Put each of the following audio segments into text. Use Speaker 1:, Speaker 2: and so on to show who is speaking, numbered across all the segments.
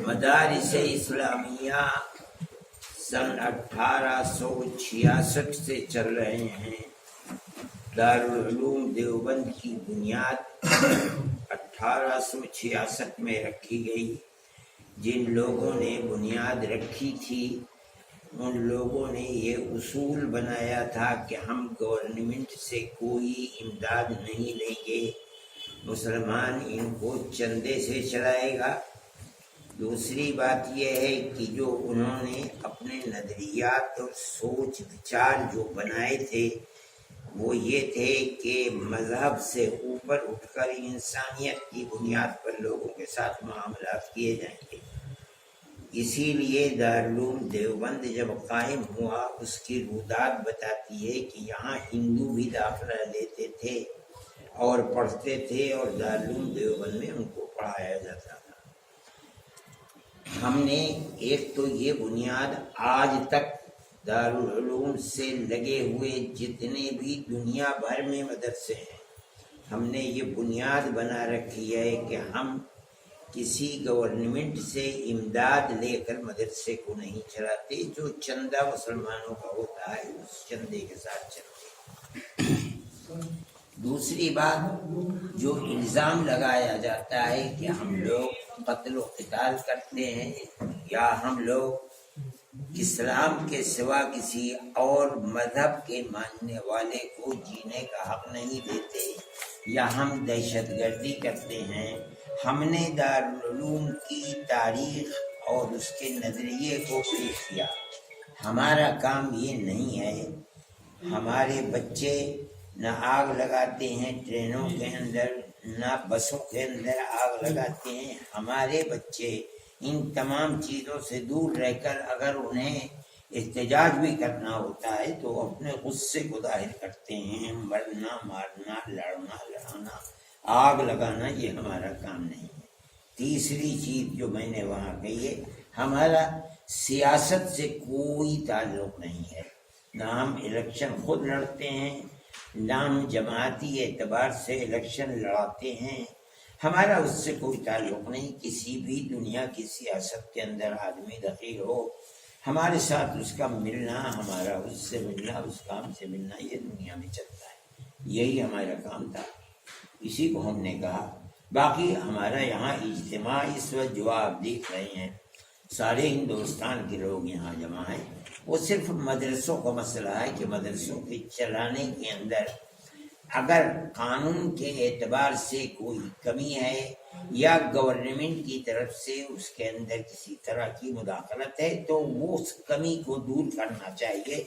Speaker 1: مدارس اسلامیہ سن 1866 سے چل رہے ہیں۔ دارالعلوم دیوبند کی بنیاد 1866 میں رکھی گئی۔ جن لوگوں نے بنیاد رکھی تھی ان لوگوں نے یہ اصول بنایا تھا کہ ہم گورنمنٹ سے کوئی امداد نہیں لیں گے، مسلمان ان کو چندے سے چلائے گا۔ دوسری بات یہ ہے کہ جو انہوں نے اپنے نظریات اور سوچ وچار جو بنائے تھے وہ یہ تھے کہ مذہب سے اوپر اٹھ کر انسانیت کی بنیاد پر لوگوں کے ساتھ معاملات کیے جائیں گے۔ اسی لیے دارالعلوم دیوبند جب قائم ہوا اس کی رویداد بتاتی ہے کہ یہاں ہندو بھی داخلہ لیتے تھے اور پڑھتے تھے اور دارالعلوم دیوبند میں ان کو پڑھایا جاتا تھا۔ ہم نے ایک تو یہ بنیاد آج تک دارالعلوم سے لگے ہوئے جتنے بھی دنیا بھر میں مدرسے ہیں ہم نے یہ بنیاد بنا رکھی ہے کہ ہم کسی گورنمنٹ سے امداد لے کر مدرسے کو نہیں چلاتے، جو چندہ مسلمانوں کا ہوتا ہے اس چندے کے ساتھ چلتے ہیں۔ دوسری بات جو الزام لگایا جاتا ہے کہ ہم لوگ قتل و قتال کرتے ہیں یا ہم لوگ اسلام کے سوا کسی اور مذہب کے ماننے والے کو جینے کا حق نہیں دیتے یا ہم دہشت گردی کرتے ہیں، ہم نے دارالعلوم کی تاریخ اور اس کے نظریے کو پیش کیا۔ ہمارا کام یہ نہیں ہے، ہمارے بچے نہ آگ لگاتے ہیں ٹرینوں کے اندر نہ بسوں کے اندر آگ لگاتے ہیں۔ ہمارے بچے ان تمام چیزوں سے دور رہ کر اگر انہیں احتجاج بھی کرنا ہوتا ہے تو اپنے غصے کو ظاہر کرتے ہیں۔ مرنا مارنا لڑنا لڑانا آگ لگانا یہ ہمارا کام نہیں ہے۔ تیسری چیز جو میں نے وہاں کہی ہے، ہمارا سیاست سے کوئی تعلق نہیں ہے، نہ ہم الیکشن خود لڑتے ہیں نہ ہم جماعتی اعتبار سے الیکشن لڑاتے ہیں، ہمارا اس سے کوئی تعلق نہیں۔ کسی بھی دنیا کی سیاست کے اندر آدمی دخیل ہو، ہمارے ساتھ اس کا ملنا، ہمارا اس سے ملنا، اس کام سے ملنا یہ دنیا میں چلتا ہے، یہی ہمارا کام تھا، اسی کو ہم نے کہا۔ باقی ہمارا یہاں اجتماع اس وقت جو آپ دیکھ رہے ہیں سارے ہندوستان کے لوگ یہاں جمع ہیں، وہ صرف مدرسوں کا مسئلہ ہے کہ مدرسوں کے چلانے کے اندر اگر قانون کے اعتبار سے کوئی کمی ہے یا گورنمنٹ کی طرف سے اس کے اندر کسی طرح کی مداخلت ہے تو وہ اس کمی کو دور کرنا چاہیے،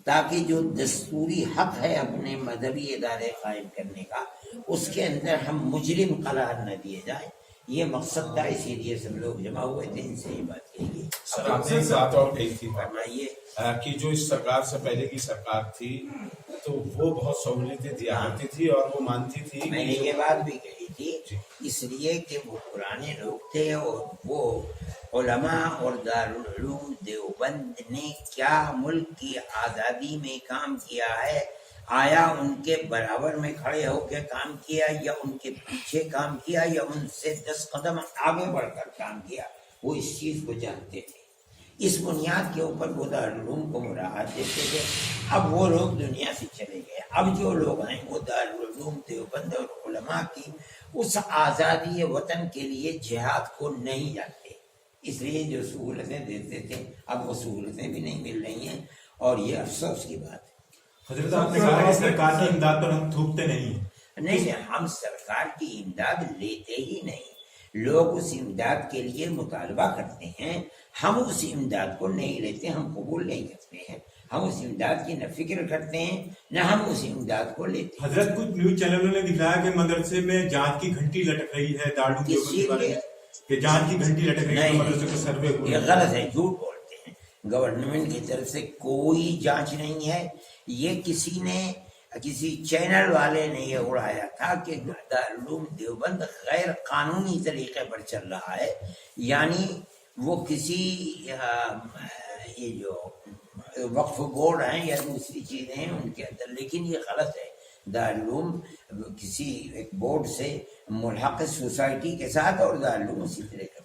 Speaker 1: تاکہ جو دستوری حق ہے اپنے مذہبی ادارے قائم کرنے کا اس کے اندر ہم مجرم قرار نہ دیے جائیں، یہ مقصد تھا۔ اسی لیے سب لوگ جمع ہوئے تھے، ان سے یہ بات کہی گئی۔
Speaker 2: سر آپ نے بات اور کہی تھی
Speaker 1: فرمائیے
Speaker 2: کہ جو اس سرکار سے پہلے کی سرکار تھی تو وہ بہت سہولتیں دیا کرتی تھی اور وہ مانتی تھی۔
Speaker 1: میں نے یہ بات بھی کہی تھی، اس لیے کہ وہ پرانے لوگ تھے اور وہ علماء اور دارالعلوم دیوبند نے کیا ملک کی آزادی میں کام کیا ہے، آیا ان کے برابر میں کھڑے ہو کے کام کیا یا ان کے پیچھے کام کیا یا ان سے 10 قدم آگے بڑھ کر کام کیا، وہ اس چیز کو جانتے تھے۔ اس بنیاد کے اوپر وہ دارالعلوم کو مراعات دیتے تھے۔ اب وہ لوگ دنیا سے چلے گئے، اب جو لوگ ہیں وہ دارالعلوم دیوبند اور علماء کی اس آزادی وطن کے لیے جہاد کو نہیں جانتے، اس لیے جو سہولتیں دیتے تھے اب وہ سہولتیں بھی نہیں مل رہی ہیں اور یہ افسوس کی بات ہے۔
Speaker 3: حضرت آپ نے کہا کہ سرکار کی امداد پر ہم تھوکتے نہیں ہیں۔
Speaker 1: نہیں، ہم سرکار کی امداد لیتے ہی نہیں، لوگ اس امداد کے لیے مطالبہ کرتے ہیں، ہم اس امداد کو نہیں لیتے، ہم قبول نہیں کرتے ہیں، ہم اس امداد کی نہ فکر کرتے ہیں نہ ہم اس امداد کو لیتے ہیں۔
Speaker 3: حضرت کچھ نیوز چینلوں نے دکھایا کہ مدرسے میں جانچ کی گھنٹی لٹک رہی ہے، دارالعلوم دیوبند کے بارے میں کہ جانچ کی گھنٹی لٹک رہی ہے، مدرسے کا سروے ہوا ہے۔
Speaker 1: یہ غلط ہے، جھوٹ بولتے ہیں، گورنمنٹ کی طرف سے کوئی جانچ نہیں ہے۔ یہ کسی چینل والے نے یہ اڑایا تھا کہ دارالعلوم دیوبند غیر قانونی طریقے پر چل رہا ہے، یعنی وہ کسی یہ جو وقف بورڈ ہیں یا دوسری چیزیں ہیں ان کے اندر، لیکن یہ غلط ہے۔ دارالعلوم کسی ایک بورڈ سے ملحق سوسائٹی کے ساتھ اور دارالعلوم اسی طرح کا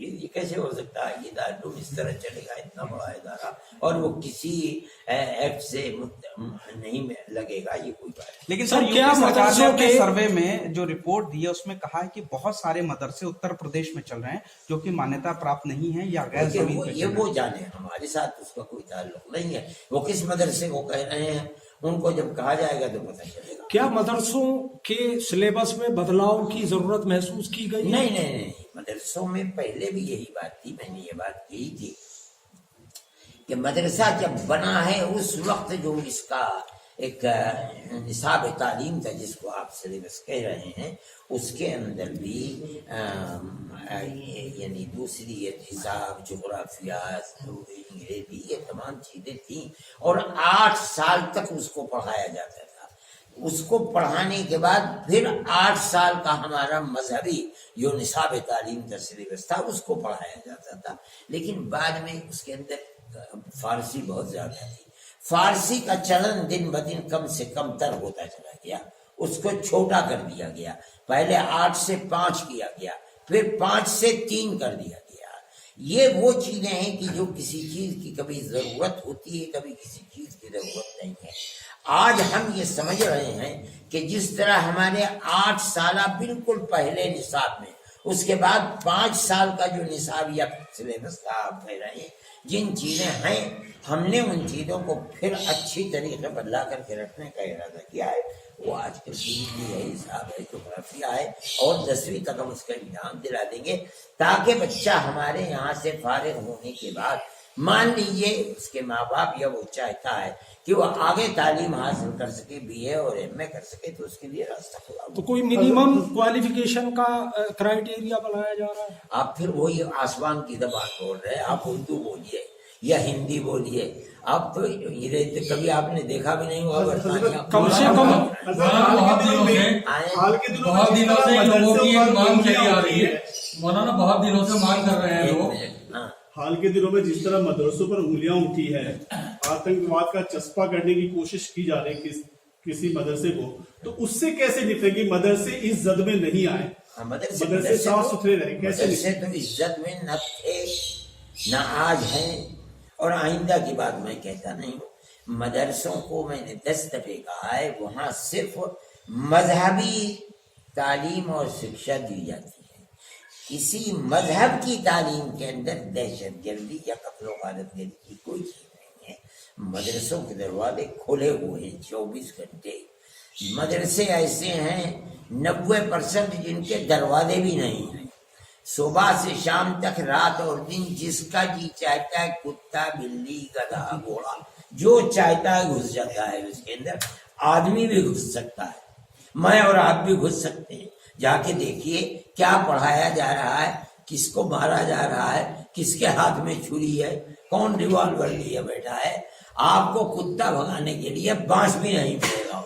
Speaker 1: یہ کیسے ہو سکتا ہے کہ دارالعلوم اس طرح چلے گا، اتنا بڑا ادارہ اور وہ کسی ایکٹ سے نہیں لگے گا، یہ کوئی بات نہیں۔
Speaker 4: لیکن
Speaker 5: سر،
Speaker 4: سر
Speaker 5: کیا
Speaker 4: یوپی سرکار نے
Speaker 5: مدرسوں
Speaker 4: اپنے
Speaker 5: کے
Speaker 4: سروے میں جو رپورٹ دی ہے اس میں کہا ہے کہ بہت سارے مدرسے اتر پردیش میں چل رہے ہیں جو کہ مانیتا پراپت نہیں ہے یا غیر زمین پہ
Speaker 1: یہ وہ جانے، ہمارے ساتھ اس کا کوئی تعلق نہیں ہے، وہ کس مدرسے کو کہہ رہے ہیں ان کو جب کہا جائے گا تو پتہ چلے گا۔
Speaker 5: کیا مدرسوں کے سلیبس میں بدلاؤ کی ضرورت محسوس کی گئی؟
Speaker 1: نہیں، مدرسوں میں پہلے بھی یہی بات تھی، میں نے یہ بات کہی تھی کہ مدرسہ جب بنا ہے اس وقت جو اس کا ایک نصاب تعلیم تھا جس کو آپ سلیبس کہہ رہے ہیں، اس کے اندر بھی یعنی دوسری حساب، جغرافیہ، انگریزی، یہ تمام چیزیں تھیں اور 8 سال تک اس کو پڑھایا جاتا تھا۔ اس کو پڑھانے کے بعد پھر 8 سال کا ہمارا مذہبی جو نصاب تعلیم کا سلیبس تھا اس کو پڑھایا جاتا تھا، لیکن بعد میں اس کے اندر فارسی بہت زیادہ تھی۔ فارسی کا چلن دن بدن کم سے کم تر ہوتا چلا گیا، اس کو چھوٹا کر دیا گیا، پہلے 8 سے 5 کیا گیا، پھر 5 سے 3 کر دیا گیا۔ یہ وہ چیزیں ہیں کہ جو کسی چیز کی کبھی ضرورت ہوتی ہے، کبھی کسی چیز کی ضرورت نہیں ہے۔ آج ہم یہ سمجھ رہے ہیں کہ جس طرح ہمارے 8 سالہ بالکل پہلے نصاب میں، اس کے بعد 5 سال کا جو نصاب یا سلیبس تھا آپ کہہ رہے ہیں، جن چیزیں ہیں ہم نے ان چیزوں کو پھر اچھی طریقے بدلا کر کے رکھنے کا ارادہ کیا ہے۔ وہ آج کل ہندی ہے، حساب ہے، جغرافیہ ہے، اور 10ویں تک ہم اس کا امتحان دلا دیں گے تاکہ بچہ ہمارے یہاں سے فارغ ہونے کے بعد مان لیجیے اس کے ماں باپ یا وہ چاہتا ہے کہ وہ آگے تعلیم حاصل کر سکے، بی اے اور ایم اے کر سکے، تو اس کے لیے راستہ کھلا ہوا۔
Speaker 5: تو کوئی منیمم کوالیفیکیشن کا کرائٹیریا بنایا جا رہا ہے؟
Speaker 1: آپ پھر وہی آسمان کی زبان بول رہے ہیں، آپ اردو بولیے یا ہندی بولیے، آپ تو کبھی آپ نے دیکھا بھی نہیں ہوگا برطانیہ،
Speaker 5: کم سے کم
Speaker 6: بہت دنوں سے لوگوں کی ایک مانگ چلی آ رہی ہے، مولانا بہت دنوں سے مانگ کر رہے ہیں لوگ۔
Speaker 7: حال کے دنوں میں جس طرح مدرسوں پر انگلیاں اٹھی ہے، آتنکواد کا چسپا کرنے کی کوشش کی جا رہی ہے کسی مدرسے کو، تو اس سے کیسے نپٹے گی؟ مدرسے اس زد میں نہیں آئے، مدرسے صاف ستھرے رہے، کیسے
Speaker 1: مدرسے تو عزت میں نہ تھے نہ آج ہیں، اور آئندہ کی بات میں کہتا نہیں ہوں۔ مدرسوں کو میں نے 10 دفعے کہا ہے، وہاں صرف مذہبی تعلیم اور شکشا دی جاتی ہے، کسی مذہب کی تعلیم کے اندر دہشت گردی یا قتل و غارت گری کی کوئی چیز نہیں ہے۔ مدرسوں کے دروازے کھلے ہوئے ہیں 24 گھنٹے۔ مدرسے ایسے ہیں 90% جن کے دروازے بھی نہیں ہیں، صبح سے شام تک، رات اور دن، جس کا جی چاہتا ہے کتا، بلی، گدھا، گھوڑا، جو چاہتا ہے گھس جاتا ہے اس کے اندر۔ آدمی بھی گھس سکتا ہے، میں اور آپ بھی گھس سکتے ہیں۔ جا کے دیکھیے کیا پڑھایا جا رہا ہے، کس کو مارا جا رہا ہے، کس کے ہاتھ میں چھری ہے، کون ریوالور لیے بیٹھا ہے۔ آپ کو کتا بھگانے کے لیے بانس بھی نہیں ملے گا۔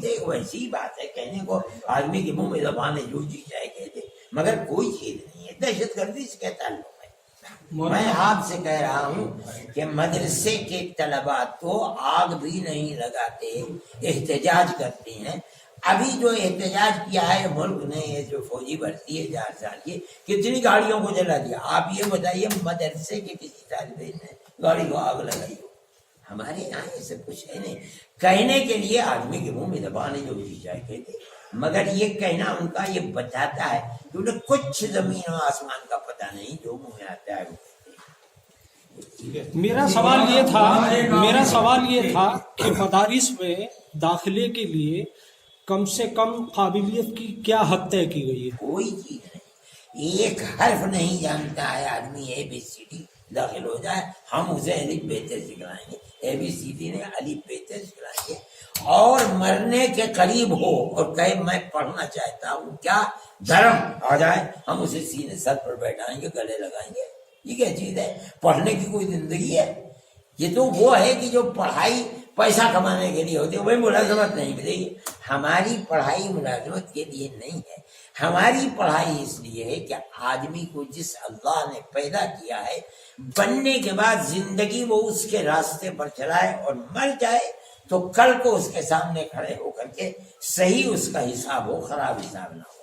Speaker 1: دیکھ ویسی بات ہے، کہنے کو آدمی کے منہ میں زبان ہے، جو جی چاہے کہتے، مگر کوئی چیز نہیں ہے۔ دہشت گردی سے کیا تعلق ہے؟ میں آپ سے کہہ رہا ہوں کہ مدرسے کے طلباء تو آگ بھی نہیں لگاتے، احتجاج کرتے ہیں۔ ابھی جو احتجاج کیا ہے ملک نے، یہ جو فوجی بھرتی ہے 4 سال کی، کتنی گاڑیوں کو جلا دیا؟ آپ یہ بتائیے مدرسے کے کسی طالب علم نے گاڑی کو آگ لگائی ہو؟ ہمارے یہاں یہ سب کچھ ہے نہیں۔ کہنے کے لیے آدمی کے منہ میں زبان ہے، جو جی چاہے کہتے، مگر یہ کہنا ان کا یہ بتاتا ہے کہ انہیں کچھ زمین و آسمان کا پتہ نہیں، جو منہ میں آتا ہے وہ کہتے ہیں۔
Speaker 5: میرا سوال یہ تھا کہ مدارس میں داخلے کے لیے کم سے کم قابلیت کی کیا حد طے کی گئی ہے؟
Speaker 1: کوئی چیز نہیں، ایک حرف نہیں جانتا ہے آدمی، ABCD داخل ہو جائے، ہم اسے الف ب ت سکھلائیں گے، ABCD نے الف ب ت سکھلائیں گے، اور مرنے کے قریب ہو اور کہے میں پڑھنا چاہتا ہوں، کیا دھرم آ جائے، ہم اسے سینے سر پر بیٹھائیں گے، گلے لگائیں گے۔ یہ کیا چیز ہے؟ پڑھنے کی کوئی زندگی ہے؟ یہ تو وہ ہے کہ جو پڑھائی پیسہ کمانے کے لیے ہوتی ہے، وہی ملازمت نہیں ملے گی۔ ہماری پڑھائی ملازمت کے لیے نہیں ہے، ہماری پڑھائی اس لیے ہے کہ آدمی کو جس اللہ نے پیدا کیا ہے، بننے کے بعد زندگی وہ اس کے راستے پر چلائے، اور مر جائے تو کل کو اس کے سامنے کھڑے ہو کر کے صحیح اس کا حساب ہو، خراب حساب نہ ہو۔